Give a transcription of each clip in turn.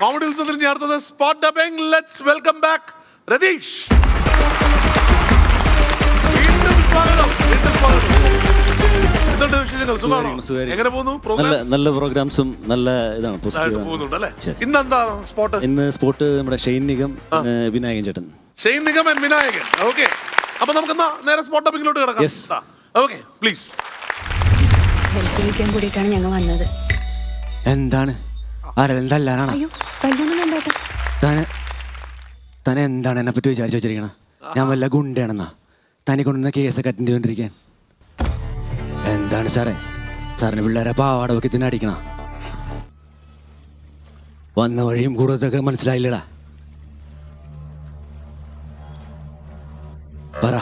Comedy ഉത്സവത്തിൽ ഇനി അടുത്തത് spot dubbing. Let's welcome back Ratheesh. വീണ്ടും സ്വാഗതം. എന്തുണ്ട് വിശേഷങ്ങൾ? സുഖമാണോ? എങ്ങനെ പോകുന്നു? നല്ല പ്രോഗ്രാംസും നല്ല ഇതാണ് പോകുന്നുണ്ട്. ഇന്നെന്താ സ്പോട്ട്? ഇന്ന് സ്പോട്ട് നമ്മുടെ ഷെയ്ൻ നിഗം, വിനായകൻ ചേട്ടൻ. Shane Nigam and Vinayakan. Okay, അപ്പൊ നമുക്ക് നേരെ സ്പോട്ട് ഡബിങ്ങിലോട്ട് കിടക്കാം. Okay please. ഹെൽപ്പ് ചെയ്യിക്കാൻ കൂടിയിട്ടാണ് ഞങ്ങൾ വന്നത്. എന്താണ് ആരെന്താണോ അയ്യോ കല്യാണം കണ്ടോട്ടെ. താൻ എന്താണ് എന്നെ പറ്റി വിചാരിച്ചു വെച്ചിരിക്കണ? ഞാൻ വല്ല ഗുണ്ടയാണെന്നാ തനി കൊണ്ടുവന്ന കേസൊക്കെ അറ്റൻഡ് ചെയ്തോണ്ടിരിക്കാൻ? എന്താണ് സാറേ, സാറിന് പിള്ളേരെ പാവാട ഒക്കെ തന്നെ അടിക്കണ? വന്ന വഴിയും കൂടുതലൊക്കെ മനസ്സിലായില്ലടാ. പറ,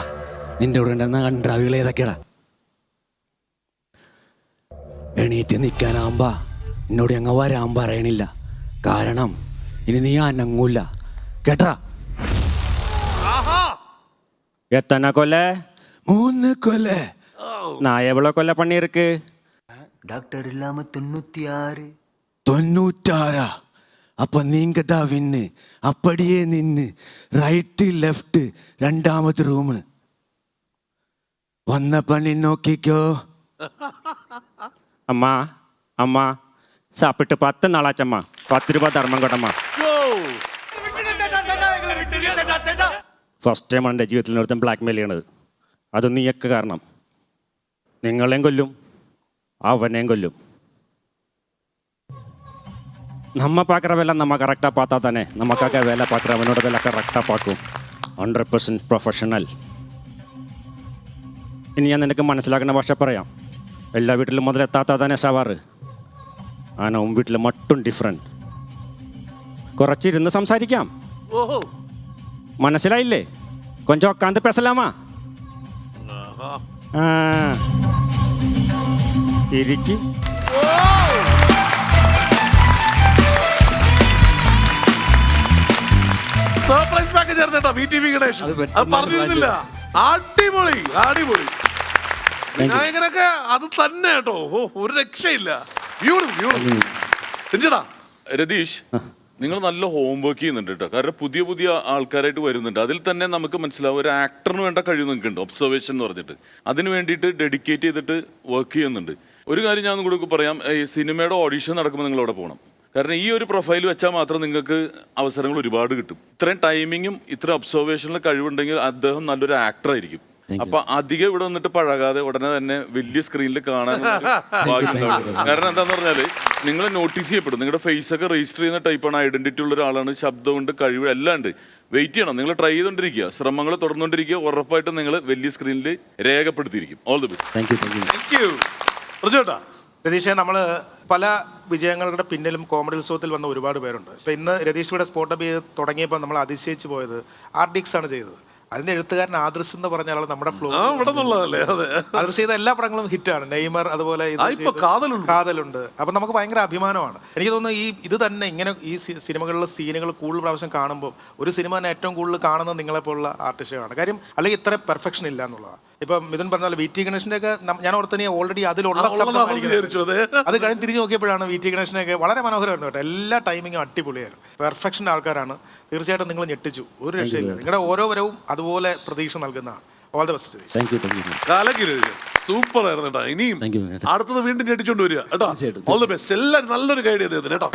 നിന്റെ കൂടെ ഉണ്ടെന്ന കൺട്രാവികൾ ഏതൊക്കെയാടാ? എണീറ്റ് നിൽക്കാനാകുമ്പോ എന്നോട് ഞങ്ങൾ വരാൻ പറയണില്ല. കാരണം ഇനി നീ അനങ്ങൂല, കേട്ടാ? എത്തന കൊല്ല? 3 കൊല്ല. நான் எவ்வளோ கொல்லை பண்ணியிருக்கு? டாக்டர் இல்லாம 96. 96? அப்போ நீங்க தான் வின்னு. அப்படியே நின்று റൈറ്റ് ലെഫ്റ്റ് രണ്ടാമത്തെ റൂം വന്ന പണി നോക്കിക്കോ. അമ്മ അമ്മ സാപ്പിട്ട് 10 നാളാച്ചമ്മ. 10 രൂപ ധർമ്മം കൊണ്ടമ്മ. ഫസ്റ്റ് ടൈമാണ് എൻ്റെ ജീവിതത്തിൽ ഒരുത്തൻ ബ്ലാക്ക് മെയിൽ ചെയ്യണത്. അത് നീയൊക്കെ കാരണം. നിങ്ങളെയും കൊല്ലും, അവനെയും കൊല്ലും. நம்ம பார்க்குற வேலை நம்ம கரெக்டாக பார்த்தா தானே நமக்காக வேலை பார்க்குறவனோட வேலை கரெக்டாக பார்க்கும். 100% പ്രൊഫഷണൽ. ഇനി ഞാൻ നിനക്ക് മനസ്സിലാക്കുന്ന ഭാഷ പറയാം. എല്ലാ വീട്ടിലും മുതലെത്താത്ത തന്നെ സവാറ്. ആന വീട്ടിൽ മട്ടും ഡിഫറെൻറ്റ്. കുറച്ചിരുന്ന് സംസാരിക്കാം. മനസ്സിലായില്ലേ? കൊഞ്ചം ഒക്കാന്ത് പെസലാമാ. ഇരിക്കി. സർപ്രൈസ് പാക്കേജ് ആയിരുന്നു VTV ഗണേഷ്. അത് പറഞ്ഞിരുന്നില്ല. അടിപൊളി അടിപൊളി. വിനായകനൊക്കെ അത് തന്നെ കേട്ടോ. ഒരു രക്ഷയില്ല. രതീഷ്, നിങ്ങൾ നല്ല ഹോം വർക്ക് ചെയ്യുന്നുണ്ട് കേട്ടോ. കാരണം പുതിയ പുതിയ ആൾക്കാരായിട്ട് വരുന്നുണ്ട്. അതിൽ തന്നെ നമുക്ക് മനസ്സിലാവും ഒരു ആക്ടറിന് വേണ്ട കഴിവ് നിങ്ങൾക്ക് ഉണ്ട്. ഒബ്സർവേഷൻ എന്ന് പറഞ്ഞിട്ട് അതിന് വേണ്ടിയിട്ട് ഡെഡിക്കേറ്റ് ചെയ്തിട്ട് വർക്ക് ചെയ്യുന്നുണ്ട്. ഒരു കാര്യം ഞാൻ കൂടെ പറയാം. ഈ സിനിമയുടെ ഓഡീഷൻ നടക്കുമ്പോൾ നിങ്ങൾ അവിടെ പോകണം. കാരണം ഈ ഒരു പ്രൊഫൈൽ വെച്ചാൽ മാത്രം നിങ്ങൾക്ക് അവസരങ്ങൾ ഒരുപാട് കിട്ടും. ഇത്രയും ടൈമിങ്ങും ഇത്ര ഒബ്സർവേഷനിൽ കഴിവുണ്ടെങ്കിൽ അദ്ദേഹം നല്ലൊരു ആക്ടർ ആയിരിക്കും. അപ്പൊ അധികം ഇവിടെ വന്നിട്ട് പഴകാതെ ഉടനെ തന്നെ വലിയ സ്ക്രീനിൽ കാണാൻ ഭാഗ്യമുണ്ടാവും. കാരണം എന്താന്ന് പറഞ്ഞാല് നിങ്ങൾ നോട്ടീസ് ചെയ്യപ്പെടും. നിങ്ങളുടെ ഫേസ് ഒക്കെ രജിസ്റ്റർ ചെയ്യുന്ന ടൈപ്പാണ്. ഐഡന്റിറ്റി ഉള്ള ഒരാളാണ്. ശബ്ദമുണ്ട്, കഴിവ് എല്ലാം ഉണ്ട്. വെയിറ്റ് ചെയ്യണം. നിങ്ങൾ ട്രൈ ചെയ്തോണ്ടിരിക്കുക, ശ്രമങ്ങൾ തുടർന്നുകൊണ്ടിരിക്കുക. ഉറപ്പായിട്ടും നിങ്ങൾ വലിയ സ്ക്രീനിൽ രേഖപ്പെടുത്തിയിരിക്കും. All the best. Thank you. രതീഷെ, നമ്മൾ പല വിജയങ്ങളുടെ പിന്നിലും കോമഡി ഉത്സവത്തിൽ വന്ന ഒരുപാട് പേരുണ്ട്. ഇപ്പം ഇന്ന് രതീഷിയുടെ സ്പോട്ട് അപ്പ് തുടങ്ങിയപ്പോൾ നമ്മൾ അതിശയിച്ച് പോയത് ആർഡിക്സ് ആണ് ചെയ്തത്. അതിന്റെ എഴുത്തുകാരൻ ആദർശ് എന്ന് പറഞ്ഞ ആൾ നമ്മുടെ ഫ്ലോ ആദർശ് ചെയ്ത എല്ലാ പടങ്ങളും ഹിറ്റാണ്. നെയ്മർ, അതുപോലെ കാതലുണ്ട്. അപ്പം നമുക്ക് ഭയങ്കര അഭിമാനമാണ്. എനിക്ക് തോന്നുന്നു ഇത് തന്നെ ഇങ്ങനെ ഈ സിനിമകളിലെ സീനുകൾ കൂടുതൽ പ്രാവശ്യം കാണുമ്പോൾ ഒരു സിനിമ തന്നെ ഏറ്റവും കൂടുതൽ കാണുന്നത് നിങ്ങളെപ്പോലുള്ള ആർട്ടിസ്റ്റുകളാണ്. കാര്യം അല്ലെങ്കിൽ ഇത്ര പെർഫെക്ഷൻ ഇല്ല എന്നുള്ളതാണ്. ഇപ്പം മിഥുൻ പറഞ്ഞാൽ VT ഗണേഷിന്റെ ഒക്കെ ഞാൻ ഓർത്തനി ഓൾറെഡി അതിലുള്ള അത് കഴിഞ്ഞ് തിരിഞ്ഞു നോക്കിയപ്പോഴാണ് VT ഗണേഷിനെയൊക്കെ വളരെ മനോഹരമായിരുന്നു കേട്ടോ. എല്ലാ ടൈമിങ്ങും അടിപൊളിയായിരുന്നു. പെർഫെക്ഷൻ ആൾക്കാരാണ്. തീർച്ചയായിട്ടും നിങ്ങൾ ഞെട്ടിച്ചു. ഒരു രക്ഷയില്ല. നിങ്ങളുടെ ഓരോ വരവും അതുപോലെ പ്രതീക്ഷ നൽകുന്നതാണ്. All the best. സൂപ്പർ ആയിരുന്നു കേട്ടോ. ഇനിയും അടുത്തത് വീണ്ടും ഞെട്ടിച്ചോണ്ട് വരിക കേട്ടോ. All the best. എല്ലാവരും നല്ലൊരു ഗൈഡ് ചെയ്തത് കേട്ടോ.